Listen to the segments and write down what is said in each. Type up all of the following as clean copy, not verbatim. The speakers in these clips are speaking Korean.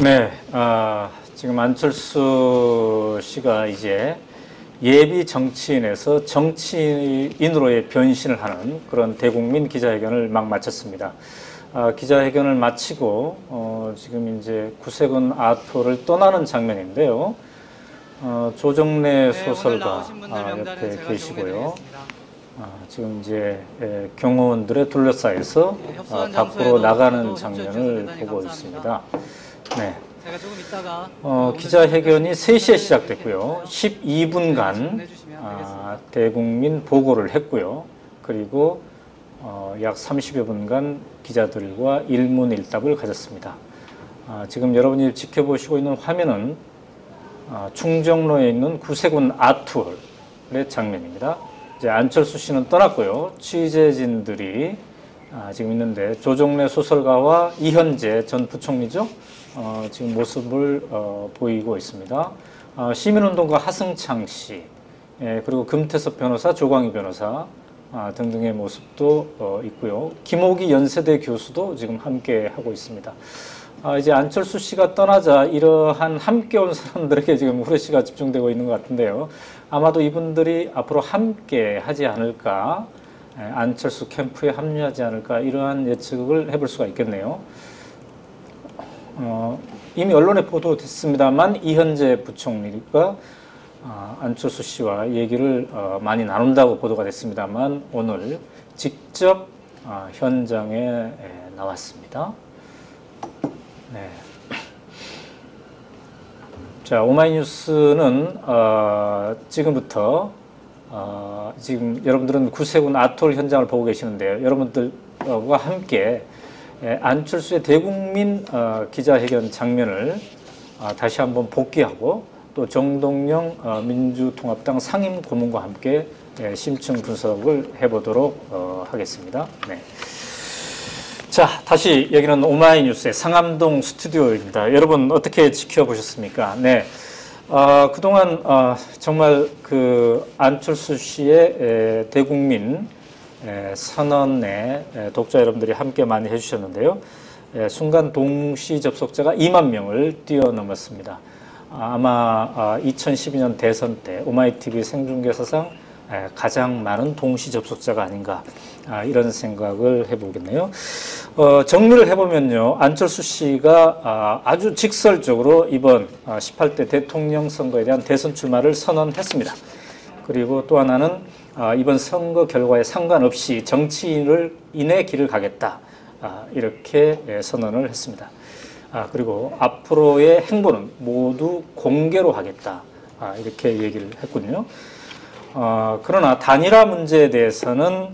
네, 지금 안철수 씨가 이제 예비 정치인에서 정치인으로의 변신을 하는 그런 대국민 기자회견을 막 마쳤습니다. 기자회견을 마치고 지금 이제 구세군 아토를 떠나는 장면인데요. 조정래 소설가 옆에 계시고요. 지금 이제 경호원들에 둘러싸여서 밖으로 나가는 장면을 보고 있습니다. 네. 기자회견이 3시에 시작됐고요. 12분간 대국민 보고를 했고요. 그리고 약 30여 분간 기자들과 일문일답을 가졌습니다. 지금 여러분이 지켜보시고 있는 화면은 충정로에 있는 구세군 아트홀의 장면입니다. 이제 안철수 씨는 떠났고요. 취재진들이 지금 있는데 조정래 소설가와 이현재 전 부총리죠. 지금 모습을 보이고 있습니다. 시민운동가 하승창 씨, 그리고 금태섭 변호사, 조광희 변호사 등등의 모습도 있고요. 김옥이 연세대 교수도 지금 함께 하고 있습니다. 이제 안철수 씨가 떠나자 이러한 함께 온 사람들에게 지금 후레쉬가 집중되고 있는 것 같은데요. 아마도 이분들이 앞으로 함께 하지 않을까, 안철수 캠프에 합류하지 않을까, 이러한 예측을 해볼 수가 있겠네요. 이미 언론에 보도됐습니다만 이현재 부총리가 안철수 씨와 얘기를 많이 나눈다고 보도가 됐습니다만 오늘 직접 현장에 나왔습니다. 네. 자, 오마이뉴스는 지금부터 지금 여러분들은 구세군 아톨 현장을 보고 계시는데요. 여러분들과 함께 안철수의 대국민 기자회견 장면을 다시 한번 복귀하고 또 정동영 민주통합당 상임고문과 함께 심층 분석을 해보도록 하겠습니다. 네. 자, 다시 여기는 오마이뉴스의 상암동 스튜디오입니다. 여러분 어떻게 지켜보셨습니까? 네. 그동안 정말 그 안철수 씨의 대국민 선언에 독자 여러분들이 함께 많이 해주셨는데요. 순간 동시 접속자가 2만 명을 뛰어넘었습니다. 아마 2012년 대선 때 오마이TV 생중계사상 가장 많은 동시 접속자가 아닌가, 이런 생각을 해보겠네요. 정리를 해보면요. 안철수 씨가 아주 직설적으로 이번 18대 대통령 선거에 대한 대선 출마를 선언했습니다. 그리고 또 하나는 이번 선거 결과에 상관없이 정치인의 길을 가겠다, 이렇게 선언을 했습니다. 그리고 앞으로의 행보는 모두 공개로 하겠다, 이렇게 얘기를 했군요. 그러나 단일화 문제에 대해서는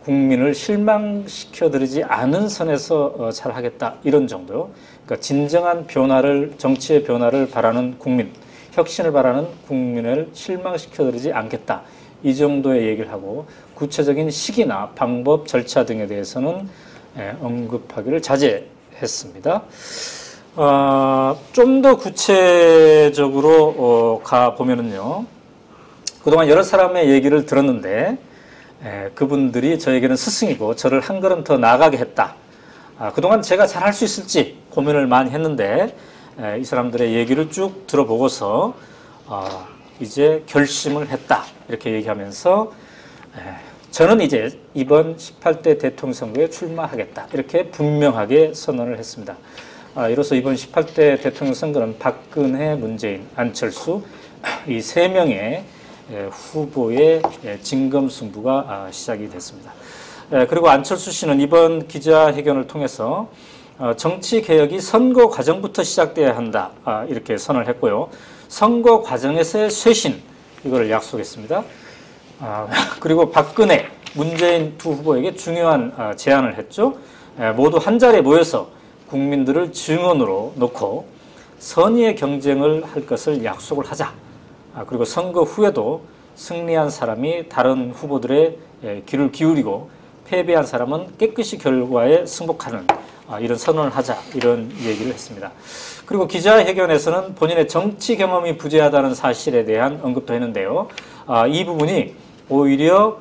국민을 실망시켜드리지 않은 선에서 잘 하겠다, 이런 정도. 그러니까 진정한 변화를, 정치의 변화를 바라는 국민, 혁신을 바라는 국민을 실망시켜드리지 않겠다, 이 정도의 얘기를 하고 구체적인 시기나 방법, 절차 등에 대해서는 언급하기를 자제했습니다. 좀 더 구체적으로 가보면은요. 그동안 여러 사람의 얘기를 들었는데 그분들이 저에게는 스승이고 저를 한 걸음 더 나아가게 했다. 그동안 제가 잘 할 수 있을지 고민을 많이 했는데 이 사람들의 얘기를 쭉 들어보고서 이제 결심을 했다, 이렇게 얘기하면서 저는 이제 이번 18대 대통령 선거에 출마하겠다, 이렇게 분명하게 선언을 했습니다. 이로써 이번 18대 대통령 선거는 박근혜, 문재인, 안철수 이 3명의 후보의 진검승부가 시작이 됐습니다. 그리고 안철수 씨는 이번 기자회견을 통해서 정치개혁이 선거 과정부터 시작돼야 한다, 이렇게 선언을 했고요. 선거 과정에서의 쇄신, 이거를 약속했습니다. 그리고 박근혜, 문재인 두 후보에게 중요한 제안을 했죠. 모두 한 자리에 모여서 국민들을 증언으로 놓고 선의의 경쟁을 할 것을 약속을 하자. 그리고 선거 후에도 승리한 사람이 다른 후보들의 귀를 기울이고 패배한 사람은 깨끗이 결과에 승복하는, 이런 선언을 하자, 이런 얘기를 했습니다. 그리고 기자회견에서는 본인의 정치 경험이 부재하다는 사실에 대한 언급도 했는데요. 이 부분이 오히려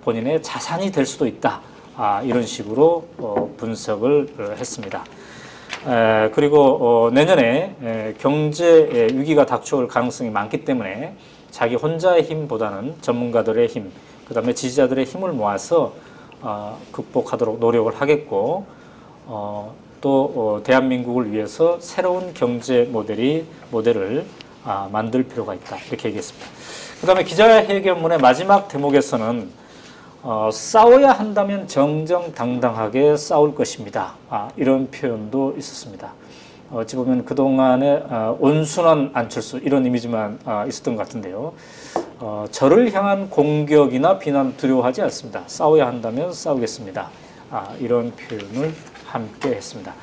본인의 자산이 될 수도 있다, 이런 식으로 분석을 했습니다. 그리고 내년에 경제 위기가 닥쳐올 가능성이 많기 때문에 자기 혼자의 힘보다는 전문가들의 힘, 그 다음에 지지자들의 힘을 모아서 극복하도록 노력을 하겠고, 또 대한민국을 위해서 새로운 경제 모델을 만들 필요가 있다, 이렇게 얘기했습니다. 그 다음에 기자회견문의 마지막 대목에서는 싸워야 한다면 정정당당하게 싸울 것입니다, 이런 표현도 있었습니다. 어찌 보면 그동안의 온순한 안철수, 이런 이미지만 있었던 것 같은데요. 저를 향한 공격이나 비난 두려워하지 않습니다. 싸워야 한다면 싸우겠습니다, 이런 표현을 함께 했습니다.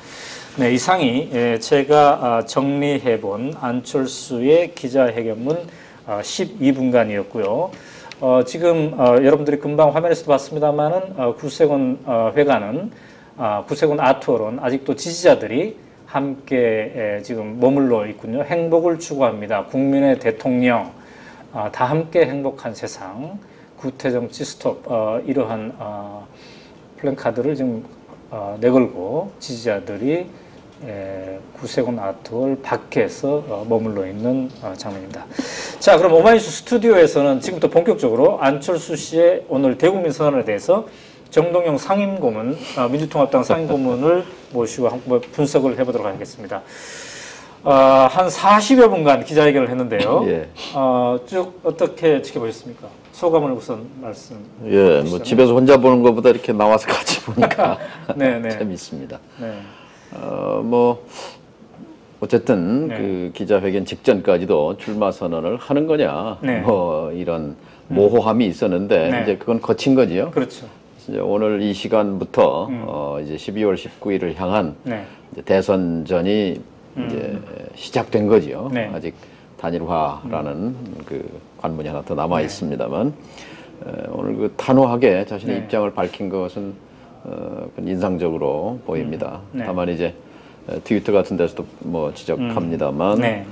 네, 이상이 제가 정리해본 안철수의 기자회견문 12분간이었고요. 지금 여러분들이 금방 화면에서도 봤습니다만은 구세군 회관은 구세군 아트홀은 아직도 지지자들이 함께 지금 머물러 있군요. 행복을 추구합니다. 국민의 대통령, 다 함께 행복한 세상, 구태정치 스톱, 이러한 플랜카드를 지금 내걸고 지지자들이 구세군 아트홀 밖에서 머물러 있는 장면입니다. 자, 그럼 오마이뉴스 스튜디오에서는 지금부터 본격적으로 안철수 씨의 오늘 대국민 선언에 대해서 정동영 상임고문, 민주통합당 상임고문을 모시고 한번 분석을 해보도록 하겠습니다. 한 40여 분간 기자회견을 했는데요. 예. 쭉 어떻게 지켜보셨습니까? 소감을 우선 말씀. 예, 뭐 집에서 혼자 보는 것보다 이렇게 나와서 같이 보니까 재밌습니다. 네. 뭐 어쨌든 네. 그 기자회견 직전까지도 출마 선언을 하는 거냐, 네. 뭐 이런 모호함이 있었는데 네. 이제 그건 거친 거지요. 그렇죠. 이제 오늘 이 시간부터 이제 12월 19일을 향한 네. 이제 대선전이 이제 시작된 거지요. 네. 아직 단일화라는 그 관문이 하나 더 남아 있습니다만 오늘 그 단호하게 자신의 입장을 밝힌 것은 인상적으로 보입니다. 다만 이제 트위터 같은 데서도 뭐 지적합니다만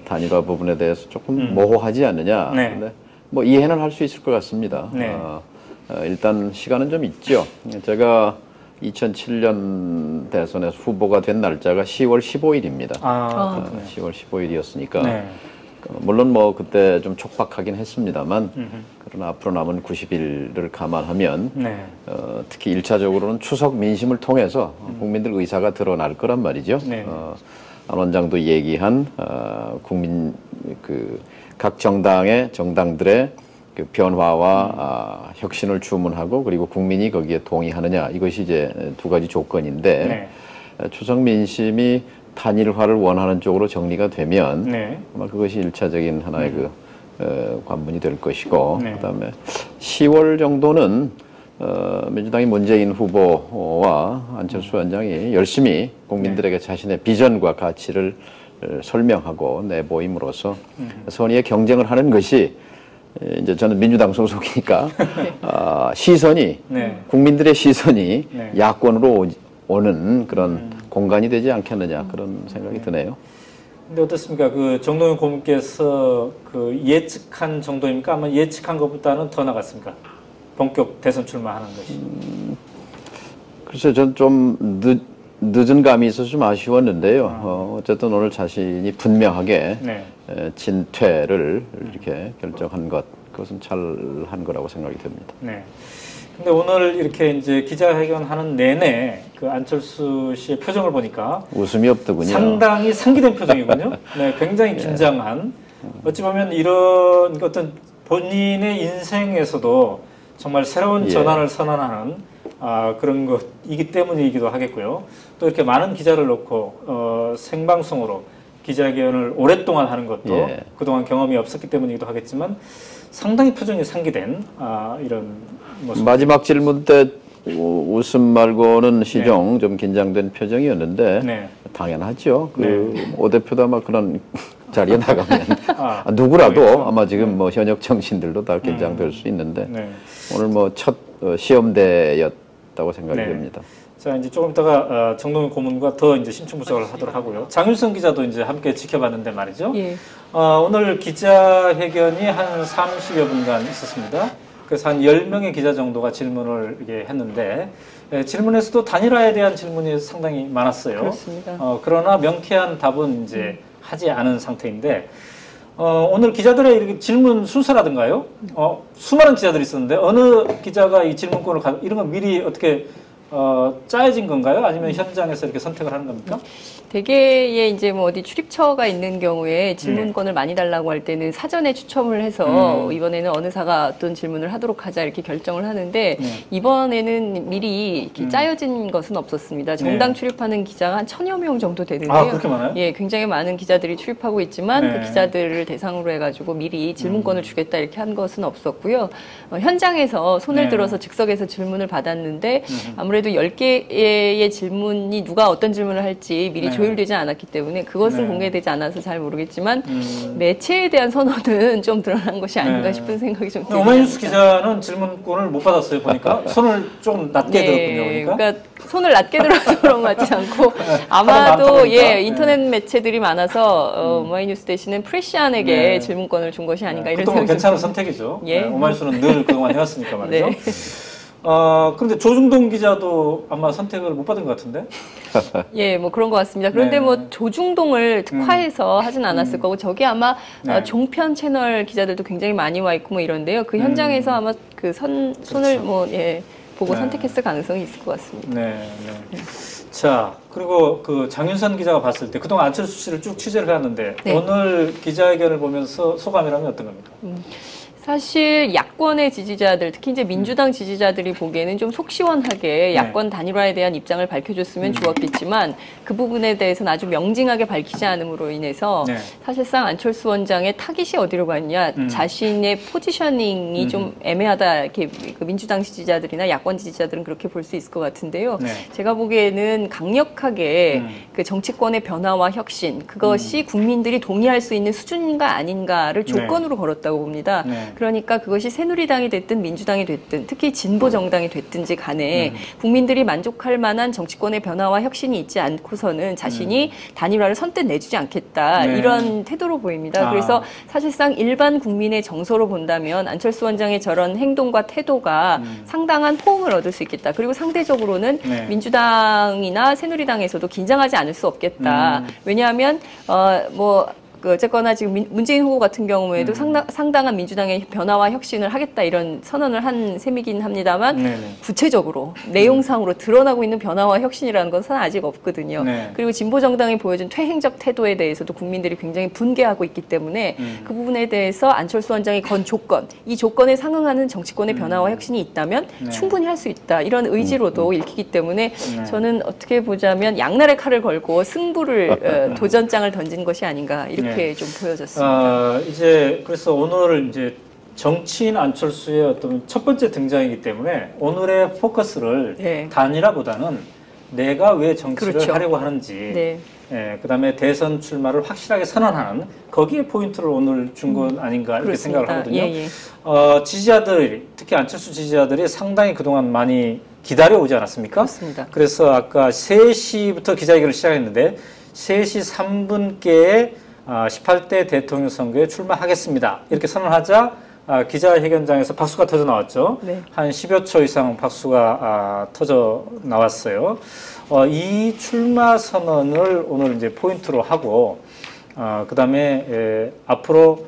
단일화 부분에 대해서 조금 모호하지 않느냐. 근데 뭐 이해는 할 수 있을 것 같습니다. 일단 시간은 좀 있죠. 제가 2007년 대선에서 후보가 된 날짜가 10월 15일입니다. 10월 15일이었으니까 물론 뭐 그때 좀 촉박하긴 했습니다만 그러나 앞으로 남은 90일을 감안하면 특히 1차적으로는 추석 민심을 통해서 국민들 의사가 드러날 거란 말이죠. 안 원장도 얘기한 국민 각 정당들의 그 변화와 혁신을 주문하고 그리고 국민이 거기에 동의하느냐, 이것이 이제 두 가지 조건인데 추석 민심이 단일화를 원하는 쪽으로 정리가 되면 아마 그것이 1차적인 하나의 관문이 될 것이고 그다음에 10월 정도는 민주당의 문재인 후보와 안철수 위원장이 열심히 국민들에게 자신의 비전과 가치를 설명하고 내보임으로써 선의의 경쟁을 하는 것이, 이제 저는 민주당 소속이니까 시선이 국민들의 시선이 야권으로 오는 그런 공간이 되지 않겠느냐, 그런 생각이 드네요. 근데 어떻습니까? 그 정동영 고문께서 그 예측한 정도입니까? 아마 예측한 것보다는 더 나갔습니까? 본격 대선 출마하는 것이. 글쎄요, 전 좀 늦은 감이 있어서 좀 아쉬웠는데요. 어쨌든 오늘 자신이 분명하게 진퇴를 이렇게 결정한 것, 그것은 잘한 거라고 생각이 듭니다. 근데 오늘 이렇게 이제 기자회견하는 내내 그 안철수 씨의 표정을 보니까 웃음이 없더군요. 상당히 상기된 표정이군요. 굉장히 긴장한. 어찌 보면 이런 어떤 본인의 인생에서도 정말 새로운 전환을 선언하는 그런 것이기 때문이기도 하겠고요. 또 이렇게 많은 기자를 놓고 생방송으로 기자회견을 오랫동안 하는 것도 그동안 경험이 없었기 때문이기도 하겠지만 상당히 표정이 상기된 이런 모습. 마지막 질문 때 웃음 말고는 시종 좀 긴장된 표정이었는데 당연하죠. 오 대표도 아마 그런 자리에 나가면 누구라도 아마 지금 뭐 현역 정치인들도 다 긴장될 수 있는데 오늘 뭐 첫 시험대였다고 생각이 됩니다. 자, 이제 조금 있다가 정동영 고문과 더 이제 심층 분석을 하도록 하고요. 장윤성 기자도 이제 함께 지켜봤는데 말이죠. 오늘 기자회견이 한 30여 분간 있었습니다. 그래서 한 10명의 기자 정도가 질문을 이렇게 했는데 질문에서도 단일화에 대한 질문이 상당히 많았어요. 그렇습니다. 그러나 명쾌한 답은 이제 하지 않은 상태인데 오늘 기자들의 이렇게 질문 순서라든가요. 수많은 기자들이 있었는데 어느 기자가 이 질문권을 이런 건 미리 어떻게 짜여진 건가요? 아니면 현장에서 이렇게 선택을 하는 겁니까? 대개의 이제 뭐 어디 출입처가 있는 경우에 질문권을 많이 달라고 할 때는 사전에 추첨을 해서 이번에는 어느 사가 어떤 질문을 하도록 하자 이렇게 결정을 하는데 이번에는 미리 이렇게 짜여진 것은 없었습니다. 정당 출입하는 기자가 한 1000여 명 정도 되는데요. 아, 그렇게 많아요? 예, 굉장히 많은 기자들이 출입하고 있지만 그 기자들을 대상으로 해가지고 미리 질문권을 주겠다 이렇게 한 것은 없었고요. 현장에서 손을 들어서 즉석에서 질문을 받았는데 아무래도 10개의 질문이 누가 어떤 질문을 할지 미리 조율되지 않았기 때문에 그것은 공개되지 않아서 잘 모르겠지만 매체에 대한 선호는 좀 드러난 것이 아닌가 싶은 생각이 좀 듭니다. 오마이뉴스 기자는 질문권을 못 받았어요. 보니까 손을 좀 낮게 들었군요. 그러니까 손을 낮게 들어서 그런 것 같지 않고 아마도 인터넷 매체들이 많아서 오마이뉴스 대신에 프레시안에게 질문권을 준 것이 아닌가 이런 생각이 괜찮은 선택이죠. 오마이뉴스는 늘 그동안 해왔으니까 말이죠. 그런데 조중동 기자도 아마 선택을 못 받은 것 같은데? 예, 뭐 그런 것 같습니다. 그런데 뭐 조중동을 특화해서 하진 않았을 거고, 저기 아마 종편 채널 기자들도 굉장히 많이 와 있고 뭐 이런데요. 그 현장에서 아마 그 손을 뭐, 보고 선택했을 가능성이 있을 것 같습니다. 자, 그리고 그 장윤선 기자가 봤을 때 그동안 안철수 씨를 쭉 취재를 해왔는데 오늘 기자회견을 보면서 소감이라면 어떤 겁니까? 사실 야권의 지지자들, 특히 이제 민주당 지지자들이 보기에는 좀 속 시원하게 야권 단일화에 대한 입장을 밝혀줬으면 좋았겠지만 그 부분에 대해서는 아주 명징하게 밝히지 않음으로 인해서 사실상 안철수 원장의 타깃이 어디로 갔냐, 자신의 포지셔닝이 좀 애매하다, 이렇게 그 민주당 지지자들이나 야권 지지자들은 그렇게 볼 수 있을 것 같은데요. 제가 보기에는 강력하게 그 정치권의 변화와 혁신, 그것이 국민들이 동의할 수 있는 수준인가 아닌가를 조건으로 걸었다고 봅니다. 그러니까 그것이 새누리당이 됐든 민주당이 됐든 특히 진보 정당이 됐든지 간에 국민들이 만족할 만한 정치권의 변화와 혁신이 있지 않고서는 자신이 단일화를 선뜻 내주지 않겠다 이런 태도로 보입니다. 그래서 사실상 일반 국민의 정서로 본다면 안철수 원장의 저런 행동과 태도가 상당한 호응을 얻을 수 있겠다. 그리고 상대적으로는 민주당이나 새누리당에서도 긴장하지 않을 수 없겠다. 왜냐하면 어쨌거나 지금 문재인 후보 같은 경우에도 상당한 민주당의 변화와 혁신을 하겠다 이런 선언을 한 셈이긴 합니다만 구체적으로 내용상으로 드러나고 있는 변화와 혁신이라는 것은 아직 없거든요. 그리고 진보 정당이 보여준 퇴행적 태도에 대해서도 국민들이 굉장히 분개하고 있기 때문에 그 부분에 대해서 안철수 원장이 건 조건, 이 조건에 상응하는 정치권의 변화와 혁신이 있다면 충분히 할 수 있다 이런 의지로도 읽히기 때문에 저는 어떻게 보자면 양날의 칼을 걸고 승부를 도전장을 던진 것이 아닌가 이렇게 좀 보여졌습니다. 이제 그래서 오늘 이제 정치인 안철수의 어떤 첫 번째 등장이기 때문에 오늘의 포커스를 단일화보다는 내가 왜 정치를 하려고 하는지, 그다음에 대선 출마를 확실하게 선언하는 거기에 포인트를 오늘 준 건 아닌가 이렇게 생각을 하거든요. 지지자들, 특히 안철수 지지자들이 상당히 그동안 많이 기다려오지 않았습니까? 그렇습니다. 그래서 아까 3시부터 기자회견을 시작했는데 3시 3분께에 18대 대통령 선거에 출마하겠습니다. 이렇게 선언하자 기자회견장에서 박수가 터져 나왔죠. 한 10여 초 이상 박수가 터져 나왔어요. 이 출마 선언을 오늘 이제 포인트로 하고 그다음에 앞으로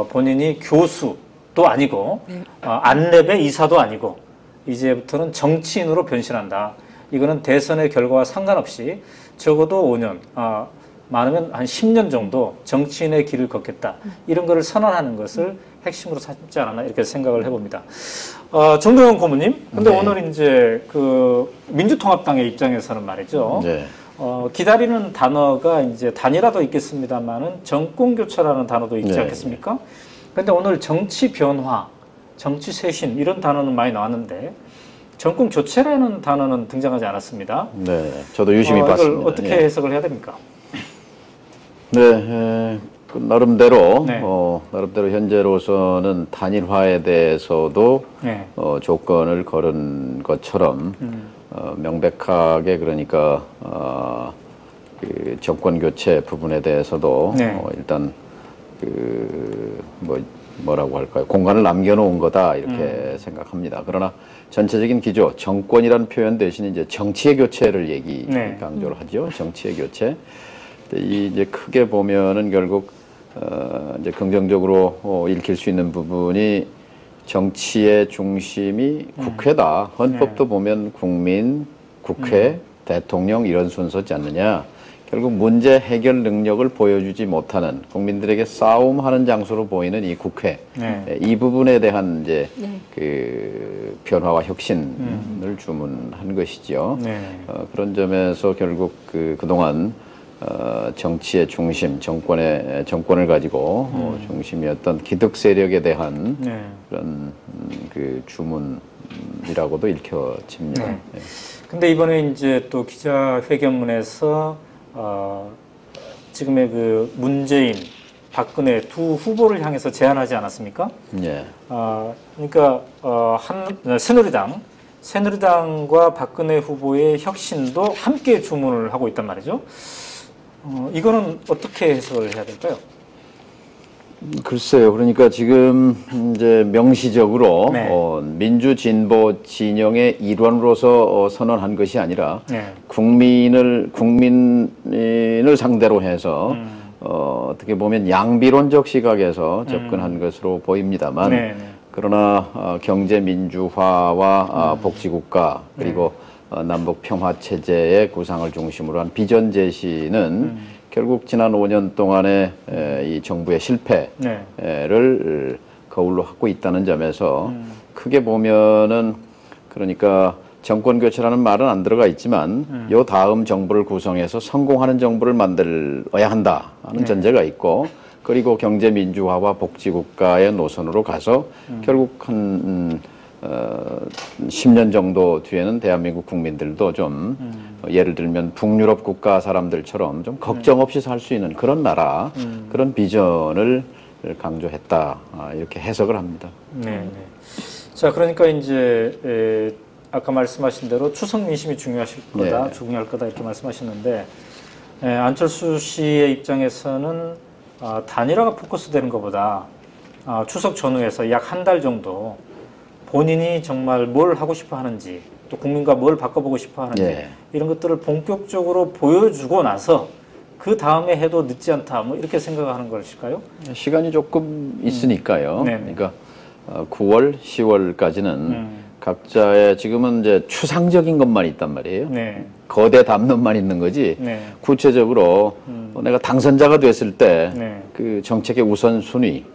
본인이 교수도 아니고 안랩의 이사도 아니고 이제부터는 정치인으로 변신한다. 이거는 대선의 결과와 상관없이 적어도 5년 많으면 한 10년 정도 정치인의 길을 걷겠다. 이런 거를 선언하는 것을 핵심으로 삼지 않았나 이렇게 생각을 해봅니다. 정동영 고문님, 근데 오늘 이제 그 민주통합당의 입장에서는 말이죠. 기다리는 단어가 이제 단일화도 있겠습니다만은 정권교체라는 단어도 있지 않겠습니까? 근데 오늘 정치 변화, 정치 쇄신 이런 단어는 많이 나왔는데 정권 교체라는 단어는 등장하지 않았습니다. 저도 유심히 봤습니다. 이걸 어떻게 해석을 해야 됩니까? 그 나름대로 나름대로 현재로서는 단일화에 대해서도 조건을 걸은 것처럼 명백하게 그러니까 그 정권 교체 부분에 대해서도 일단 그 뭐 뭐라고 할까요? 공간을 남겨놓은 거다 이렇게 생각합니다. 그러나 전체적인 기조, 정권이라는 표현 대신 이제 정치의 교체를 강조를 하죠. 정치의 교체. 이 이제 크게 보면은 결국 이제 긍정적으로 읽힐 수 있는 부분이 정치의 중심이 국회다. 헌법도 보면 국민, 국회, 대통령 이런 순서지 않느냐. 결국 문제 해결 능력을 보여주지 못하는 국민들에게 싸움하는 장소로 보이는 이 국회, 이 부분에 대한 이제 그 변화와 혁신을 주문한 것이죠. 그런 점에서 결국 그동안 정치의 중심, 정권을 가지고 중심이었던 기득 세력에 대한 그런 그 주문이라고도 읽혀집니다. 근데 이번에 이제 또 기자회견문에서 지금의 그 문재인, 박근혜 두 후보를 향해서 제안하지 않았습니까? 그러니까 새누리당과 박근혜 후보의 혁신도 함께 주문을 하고 있단 말이죠. 이거는 어떻게 해석을 해야 될까요? 글쎄요. 그러니까 지금 이제 명시적으로 민주 진보 진영의 일원으로서 선언한 것이 아니라 국민을 상대로 해서 어떻게 보면 양비론적 시각에서 접근한 것으로 보입니다만 그러나 경제 민주화와 복지국가 그리고 남북 평화 체제의 구상을 중심으로 한 비전 제시는 결국 지난 5년 동안의 이 정부의 실패를 거울로 하고 있다는 점에서 크게 보면은 그러니까 정권 교체라는 말은 안 들어가 있지만 요 다음 정부를 구성해서 성공하는 정부를 만들어야 한다 하는 전제가 있고 그리고 경제 민주화와 복지국가의 노선으로 가서 결국 한 10년 정도 뒤에는 대한민국 국민들도 좀 예를 들면 북유럽 국가 사람들처럼 좀 걱정 없이 살 수 있는 그런 나라, 그런 비전을 강조했다 이렇게 해석을 합니다. 자, 그러니까 이제 아까 말씀하신 대로 추석 민심이 중요할 거다 이렇게 말씀하셨는데 안철수 씨의 입장에서는 단일화가 포커스되는 것보다 추석 전후에서 약 한 달 정도 본인이 정말 뭘 하고 싶어 하는지 또 국민과 뭘 바꿔보고 싶어 하는지 이런 것들을 본격적으로 보여주고 나서 그 다음에 해도 늦지 않다 뭐 이렇게 생각하는 것일까요? 시간이 조금 있으니까요. 그러니까 9월, 10월까지는 각자의 지금은 이제 추상적인 것만 있단 말이에요. 거대 담론만 있는 거지. 구체적으로 내가 당선자가 됐을 때 그 정책의 우선순위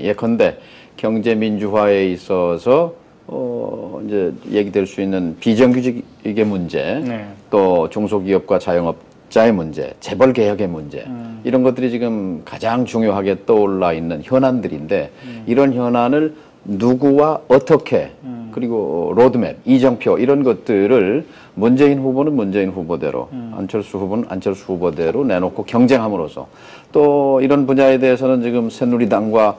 예컨대 경제 민주화에 있어서 이제 얘기될 수 있는 비정규직의 문제, 또 중소기업과 자영업자의 문제, 재벌 개혁의 문제 이런 것들이 지금 가장 중요하게 떠올라 있는 현안들인데 이런 현안을 누구와 어떻게 그리고 로드맵, 이정표 이런 것들을 문재인 후보는 문재인 후보대로 안철수 후보는 안철수 후보대로 내놓고 경쟁함으로써 또 이런 분야에 대해서는 지금 새누리당과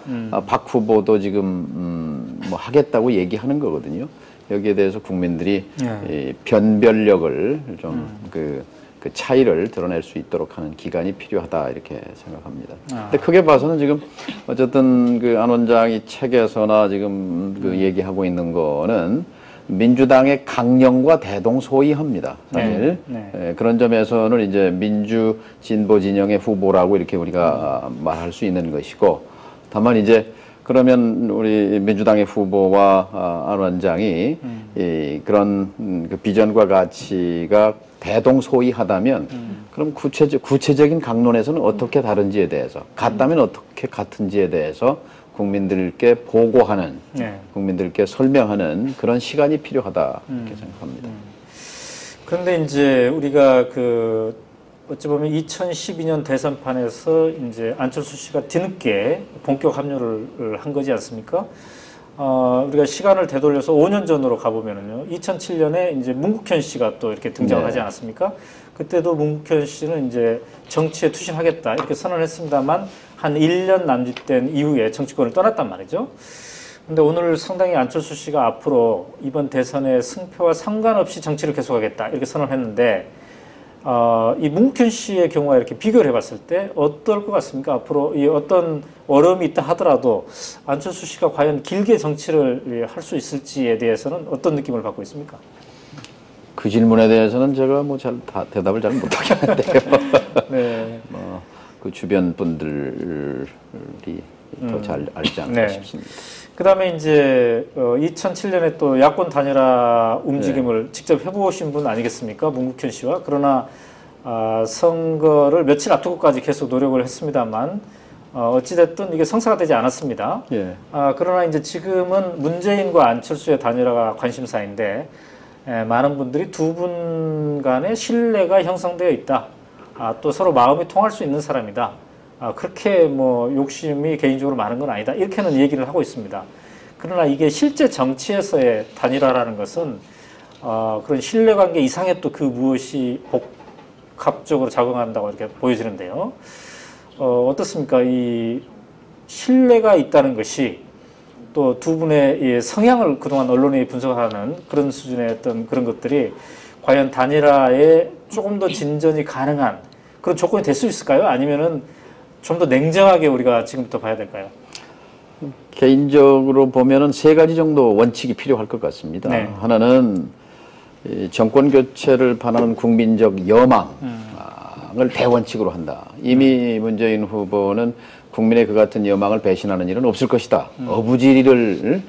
박 후보도 지금 뭐 하겠다고 얘기하는 거거든요. 여기에 대해서 국민들이 이 변별력을 좀 그 차이를 드러낼 수 있도록 하는 기간이 필요하다 이렇게 생각합니다. 근데 크게 봐서는 지금 어쨌든 그 안 원장이 책에서나 지금 그 얘기하고 있는 거는 민주당의 강령과 대동소이합니다. 사실 그런 점에서는 이제 민주 진보 진영의 후보라고 이렇게 우리가 말할 수 있는 것이고 다만 이제 그러면 우리 민주당의 후보와 안 원장이 그런 그 비전과 가치가 대동소이하다면 그럼 구체적인 강론에서는 어떻게 다른지에 대해서 같다면 어떻게 같은지에 대해서 국민들께 보고하는 국민들께 설명하는 그런 시간이 필요하다 이렇게 생각합니다. 그런데 이제 우리가 어찌 보면 2012년 대선판에서 이제 안철수 씨가 뒤늦게 본격 합류를 한 거지 않습니까? 우리가 시간을 되돌려서 5년 전으로 가보면은요, 2007년에 이제 문국현 씨가 또 이렇게 등장하지 않았습니까? 그때도 문국현 씨는 이제 정치에 투신하겠다 이렇게 선언했습니다만 한 1년 남짓된 이후에 정치권을 떠났단 말이죠. 근데 오늘 상당히 안철수 씨가 앞으로 이번 대선의 승패와 상관없이 정치를 계속하겠다 이렇게 선언했는데 이 문국현 씨의 경우와 이렇게 비교를 해봤을 때 어떨 것 같습니까? 앞으로 이 어떤 어려움이 있다 하더라도 안철수 씨가 과연 길게 정치를 할 수 있을지에 대해서는 어떤 느낌을 받고 있습니까? 그 질문에 대해서는 제가 뭐 대답을 잘 못하겠는데요. 네. 그 주변 분들이 더 잘 알지 않을까 네. 싶습니다. 그다음에 이제 2007년에 또 야권 단일화 움직임을 네. 직접 해보신 분 아니겠습니까? 문국현 씨와. 그러나 선거를 며칠 앞두고까지 계속 노력을 했습니다만 어찌됐든 이게 성사가 되지 않았습니다. 예. 그러나 이제 지금은 문재인과 안철수의 단일화가 관심사인데 많은 분들이 두 분 간의 신뢰가 형성되어 있다. 또 서로 마음이 통할 수 있는 사람이다. 그렇게 뭐 욕심이 개인적으로 많은 건 아니다. 이렇게는 얘기를 하고 있습니다. 그러나 이게 실제 정치에서의 단일화라는 것은 그런 신뢰관계 이상의 또 그 무엇이 복합적으로 작용한다고 이렇게 보여지는데요. 어떻습니까? 이 신뢰가 있다는 것이 또 두 분의 이 성향을 그동안 언론이 분석하는 그런 수준의 어떤 그런 것들이 과연 단일화에 조금 더 진전이 가능한 그런 조건이 될 수 있을까요? 아니면은 좀 더 냉정하게 우리가 지금부터 봐야 될까요? 개인적으로 보면은 세 가지 정도 원칙이 필요할 것 같습니다. 네. 하나는 정권 교체를 바라는 국민적 여망을 대원칙으로 한다. 이미 문재인 후보는 국민의 그 같은 여망을 배신하는 일은 없을 것이다. 어부지리를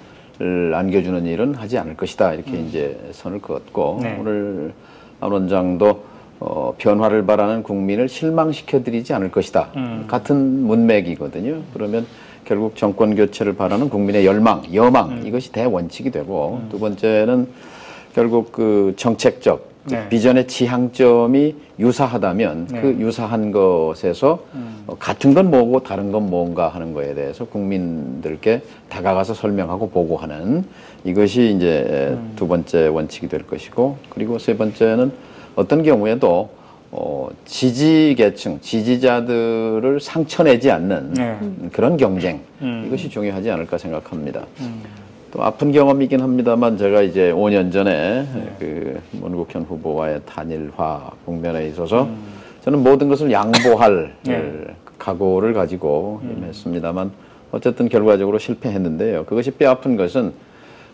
안겨주는 일은 하지 않을 것이다. 이렇게 이제 선을 그었고 네. 오늘 안 원장도 변화를 바라는 국민을 실망시켜드리지 않을 것이다. 같은 문맥이거든요. 그러면 결국 정권 교체를 바라는 국민의 열망, 여망 이것이 대원칙이 되고 두 번째는 결국 그 정책적 네. 비전의 지향점이 유사하다면 네. 그 유사한 것에서 같은 건 뭐고 다른 건 뭔가 하는 거에 대해서 국민들께 다가가서 설명하고 보고하는 이것이 이제 두 번째 원칙이 될 것이고 그리고 세 번째는 어떤 경우에도 지지계층, 지지자들을 상처내지 않는 그런 경쟁 이것이 중요하지 않을까 생각합니다. 또 아픈 경험이긴 합니다만 제가 이제 5년 전에 그 문국현 후보와의 단일화 국면에 있어서 저는 모든 것을 양보할 각오를 가지고 임했습니다만 어쨌든 결과적으로 실패했는데요. 그것이 뼈아픈 것은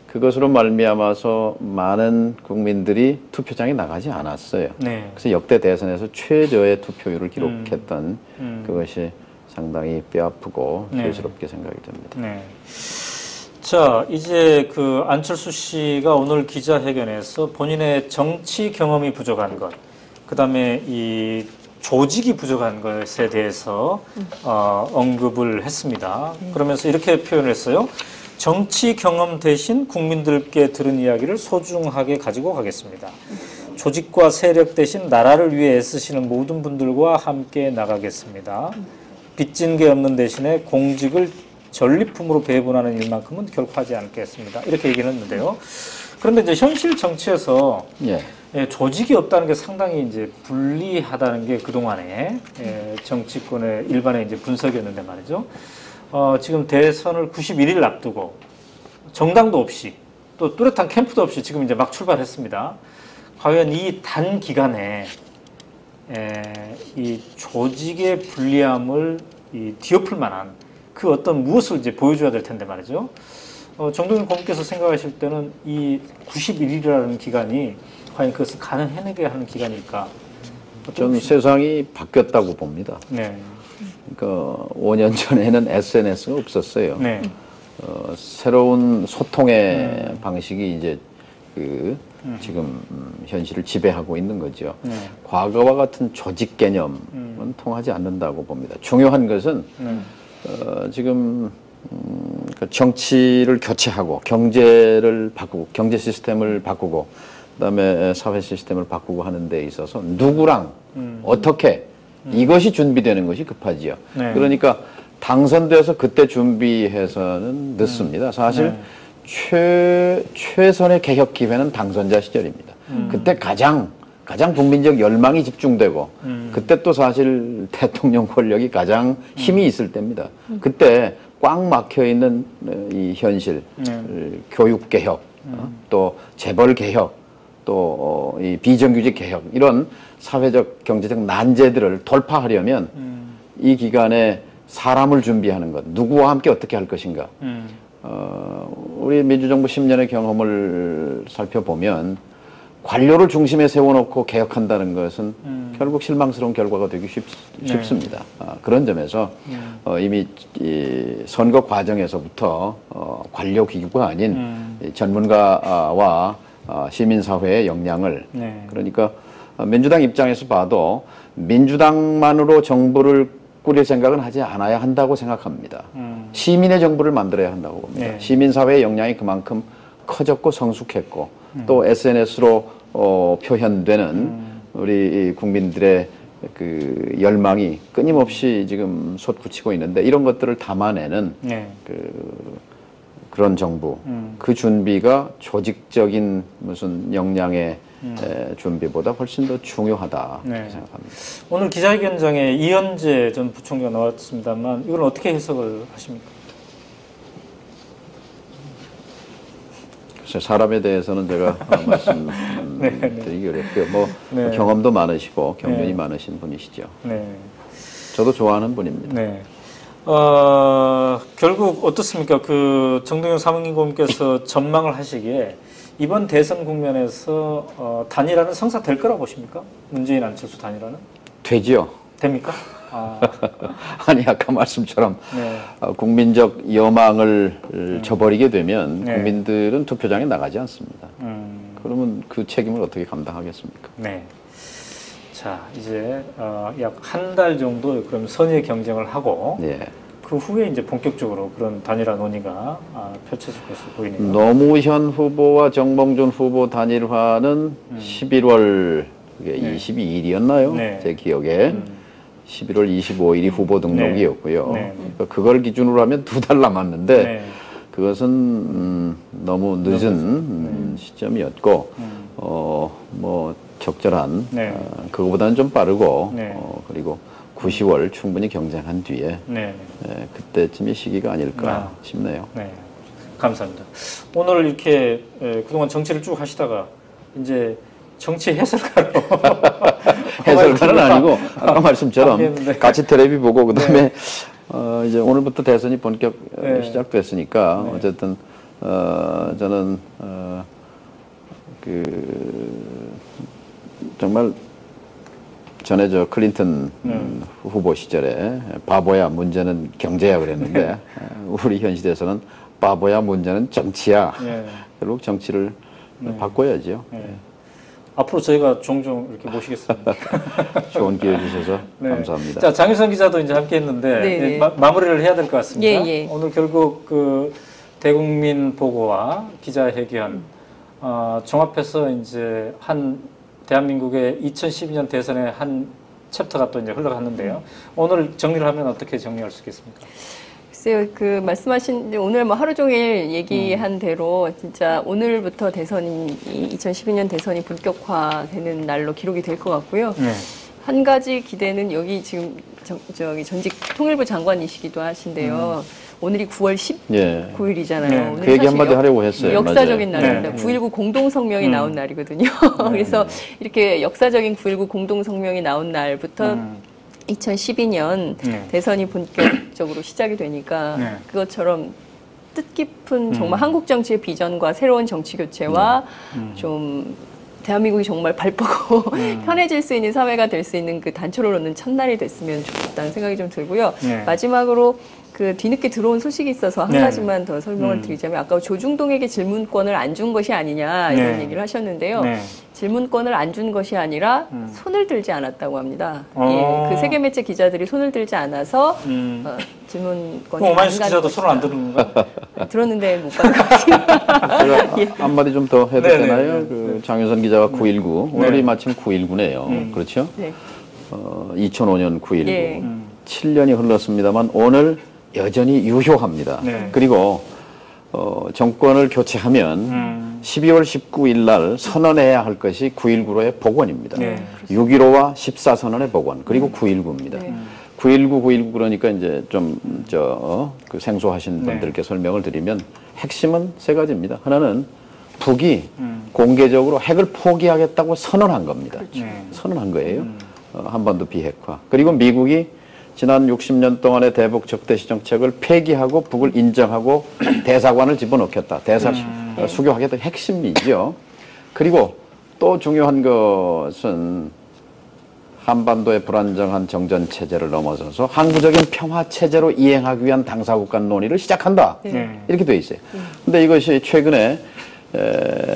그것으로 말미암아서 많은 국민들이 투표장에 나가지 않았어요. 네. 그래서 역대 대선에서 최저의 투표율을 기록했던 그것이 상당히 뼈아프고 죄스럽게 생각이 됩니다. 네. 자, 이제 그 안철수 씨가 오늘 기자회견에서 본인의 정치 경험이 부족한 것, 그 다음에 이 조직이 부족한 것에 대해서 언급을 했습니다. 그러면서 이렇게 표현을 했어요. 정치 경험 대신 국민들께 들은 이야기를 소중하게 가지고 가겠습니다. 조직과 세력 대신 나라를 위해 애쓰시는 모든 분들과 함께 나가겠습니다. 빚진 게 없는 대신에 공직을 전리품으로 배분하는 일만큼은 결코 하지 않겠습니다. 이렇게 얘기를 했는데요. 그런데 이제 현실 정치에서 조직이 없다는 게 상당히 이제 불리하다는 게 그동안의 정치권의 일반의 이제 분석이었는데 말이죠. 지금 대선을 91일 앞두고 정당도 없이 또 뚜렷한 캠프도 없이 지금 이제 막 출발했습니다. 과연 이 단기간에 이 조직의 불리함을 뒤엎을 만한 그 어떤 무엇을 이제 보여줘야 될 텐데 말이죠. 정동윤 고문께서 생각하실 때는 이 91일이라는 기간이 과연 그것을 가능해내게 하는 기간일까? 저는 세상이 바뀌었다고 봅니다. 네. 그러니까 5년 전에는 SNS가 없었어요. 네. 새로운 소통의 방식이 이제 지금 현실을 지배하고 있는 거죠. 네. 과거와 같은 조직 개념은 통하지 않는다고 봅니다. 중요한 것은 지금 정치를 교체하고 경제를 바꾸고 경제 시스템을 바꾸고 그다음에 사회 시스템을 바꾸고 하는 데 있어서 누구랑 어떻게 이것이 준비되는 것이 급하지요. 네. 그러니까 당선돼서 그때 준비해서는 늦습니다. 사실 최선의 개혁 기회는 당선자 시절입니다. 그때 가장 국민적 열망이 집중되고 그때 또 사실 대통령 권력이 가장 힘이 있을 때입니다. 그때 꽉 막혀 있는 이 현실, 교육 개혁, 또 재벌 개혁 또 이 비정규직 개혁 이런 사회적 경제적 난제들을 돌파하려면 이 기간에 사람을 준비하는 것, 누구와 함께 어떻게 할 것인가. 우리 민주정부 10년의 경험을 살펴보면 관료를 중심에 세워놓고 개혁한다는 것은 결국 실망스러운 결과가 되기 쉽습니다. 그런 점에서 이미 이 선거 과정에서부터 관료 기구가 아닌 전문가와 시민사회의 역량을 그러니까 민주당 입장에서 봐도 민주당만으로 정부를 꾸릴 생각은 하지 않아야 한다고 생각합니다. 시민의 정부를 만들어야 한다고 봅니다. 시민사회의 역량이 그만큼 커졌고 성숙했고 또 SNS로 표현되는 우리 국민들의 그 열망이 끊임없이 지금 솟구치고 있는데 이런 것들을 담아내는 그런 정부, 그 준비가 조직적인 무슨 역량의 준비보다 훨씬 더 중요하다 생각합니다. 오늘 기자회견장에 이현재 전 부총리가 나왔습니다만 이건 어떻게 해석을 하십니까? 사람에 대해서는 제가 말씀드리기 어렵고요. 뭐 경험도 많으시고 경륜이 많으신 분이시죠. 저도 좋아하는 분입니다. 결국 어떻습니까? 그 정동영 사무총리께서 전망을 하시기에 이번 대선 국면에서 단일화는 성사될 거라고 보십니까? 문재인 안철수 단일화는? 되지요. 됩니까? 아니 아까 말씀처럼 국민적 여망을 저버리게 되면 국민들은 투표장에 나가지 않습니다. 그러면 그 책임을 어떻게 감당하겠습니까? 자 이제 약 한 달 정도 그럼 선의 경쟁을 하고 그 후에 이제 본격적으로 그런 단일화 논의가 펼쳐질 것으로 보이네요. 노무현 후보와 정몽준 후보 단일화는 11월 22일이었나요? 제 기억에. 11월 25일이 후보 등록이었고요. 그러니까 그걸 기준으로 하면 2달 남았는데 그것은 너무 늦은 시점이었고 뭐 적절한 그거보다는 좀 빠르고 그리고 9, 10월 충분히 경쟁한 뒤에 그때쯤의 시기가 아닐까 싶네요. 감사합니다. 오늘 이렇게 그동안 정치를 쭉 하시다가 이제 정치 해설가로 해설가는 아니고 아까 말씀처럼 같이 텔레비 보고 그다음에 이제 오늘부터 대선이 본격 시작됐으니까 어쨌든 저는 정말 전에 저 클린턴 후보 시절에 바보야 문제는 경제야 그랬는데 우리 현 시대에서는 바보야 문제는 정치야. 결국 정치를 바꿔야죠. 앞으로 저희가 종종 이렇게 모시겠습니다. 좋은 기회 주셔서 감사합니다. 자, 장유선 기자도 이제 함께 했는데 마무리를 해야 될 것 같습니다. 오늘 결국 그 대국민 보고와 기자회견 종합해서 이제 한 대한민국의 2012년 대선의 한 챕터가 또 이제 흘러갔는데요. 오늘 정리를 하면 어떻게 정리할 수 있겠습니까? 글쎄요, 그 말씀하신 오늘 뭐 하루 종일 얘기한 대로 진짜 오늘부터 대선이 2012년 대선이 본격화되는 날로 기록이 될 것 같고요. 한 가지 기대는 여기 지금 저기 전직 통일부 장관이시기도 하신데요. 오늘이 9월 19일이잖아요. 그 얘기 한마디 하려고 했어요. 역사적인 날입니다. 9.19 공동성명이 나온 날이거든요. 그래서 이렇게 역사적인 9.19 공동성명이 나온 날부터 2012년 대선이 본격적으로 시작이 되니까 그것처럼 뜻깊은 정말 한국 정치의 비전과 새로운 정치 교체와 좀 대한민국이 정말 발빠고 편해질 수 있는 사회가 될 수 있는 그 단초를 놓는 첫날이 됐으면 좋겠다는 생각이 좀 들고요. 마지막으로 그 뒤늦게 들어온 소식이 있어서 한 가지만 더 설명을 드리자면 아까 조중동에게 질문권을 안 준 것이 아니냐 이런 얘기를 하셨는데요. 질문권을 안 준 것이 아니라 손을 들지 않았다고 합니다. 그 세계매체 기자들이 손을 들지 않아서 질문권이 오마이뉴스 기자도 손을 안 드는 건가? 들었는데 못 받은 것 같습니다. 제가 한마디 좀 더 해도 되나요? 그 장유선 기자가 9.19 오늘이 마침 9.19네요. 그렇죠? 2005년 9.19 7년이 흘렀습니다만 오늘 여전히 유효합니다. 그리고 정권을 교체하면 12월 19일 날 선언해야 할 것이 9.19로의 복원입니다. 6.15와 14선언의 복원 그리고 9.19입니다. 9.19 그러니까 이제 좀 그 생소하신 분들께 설명을 드리면 핵심은 세 가지입니다. 하나는 북이 공개적으로 핵을 포기하겠다고 선언한 겁니다. 그렇죠. 선언한 거예요. 한반도 비핵화. 그리고 미국이 지난 60년 동안의 대북 적대시 정책을 폐기하고 북을 인정하고 대사관을 집어넣겠다. 수교하겠다. 핵심이죠. 그리고 또 중요한 것은 한반도의 불안정한 정전 체제를 넘어서서 항구적인 평화 체제로 이행하기 위한 당사국 간 논의를 시작한다. 이렇게 돼 있어요. 근데 이것이 최근에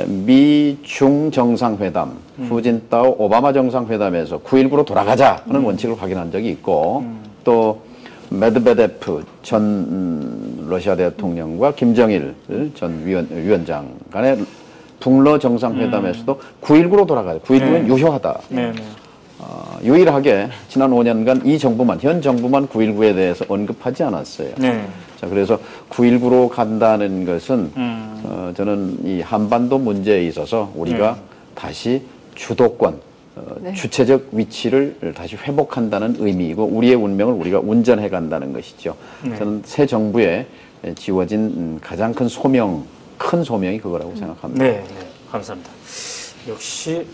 미중 정상회담, 후진타오 오바마 정상회담에서 9.19로 돌아가자 하는 원칙을 확인한 적이 있고 또 메드베데프 전 러시아 대통령과 김정일 전 위원장 간의 북러 정상회담에서도 9.19로 돌아가자. 9.19는 유효하다. 유일하게 지난 5년간 이 정부만, 현 정부만 9.19에 대해서 언급하지 않았어요. 자, 그래서 9.19로 간다는 것은 저는 이 한반도 문제에 있어서 우리가 다시 주도권, 주체적 위치를 다시 회복한다는 의미이고 우리의 운명을 우리가 운전해 간다는 것이죠. 저는 새 정부에 지워진 가장 큰 소명이 그거라고 생각합니다. 네, 감사합니다. 역시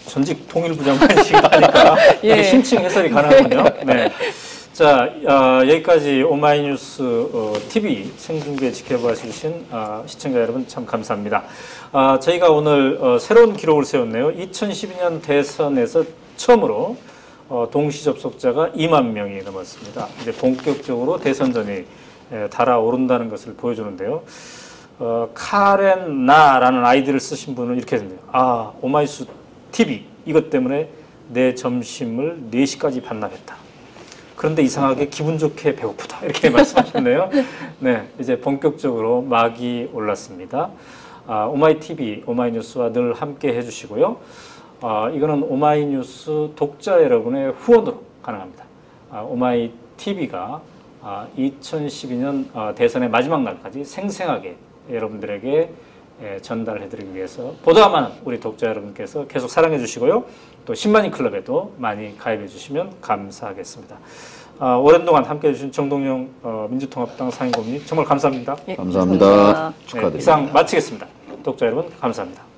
전직 통일부장관이시기도 하니까 심층 해설이 가능하군요. 네. 자, 여기까지 오마이뉴스 TV 생중계 지켜봐 주신 시청자 여러분 참 감사합니다. 저희가 오늘 새로운 기록을 세웠네요. 2012년 대선에서 처음으로 동시 접속자가 2만 명이 넘었습니다. 이제 본격적으로 대선전이 달아오른다는 것을 보여주는데요. 카렌 나라는 아이디를 쓰신 분은 이렇게 했네요. 오마이뉴스 TV 이것 때문에 내 점심을 4시까지 반납했다. 그런데 이상하게 기분 좋게 배고프다. 이렇게 말씀하셨네요. 네, 이제 본격적으로 막이 올랐습니다. 오마이TV, 오마이뉴스와 늘 함께 해주시고요. 이거는 오마이뉴스 독자 여러분의 후원으로 가능합니다. 오마이TV가 2012년 대선의 마지막 날까지 생생하게 여러분들에게 전달해드리기 위해서 보다 많은 우리 독자 여러분께서 계속 사랑해 주시고요. 또 10만인 클럽에도 많이 가입해 주시면 감사하겠습니다. 오랜 동안 함께해 주신 정동영 민주통합당 상임고문님 정말 감사합니다. 감사합니다. 축하드립니다. 이상 마치겠습니다. 독자 여러분 감사합니다.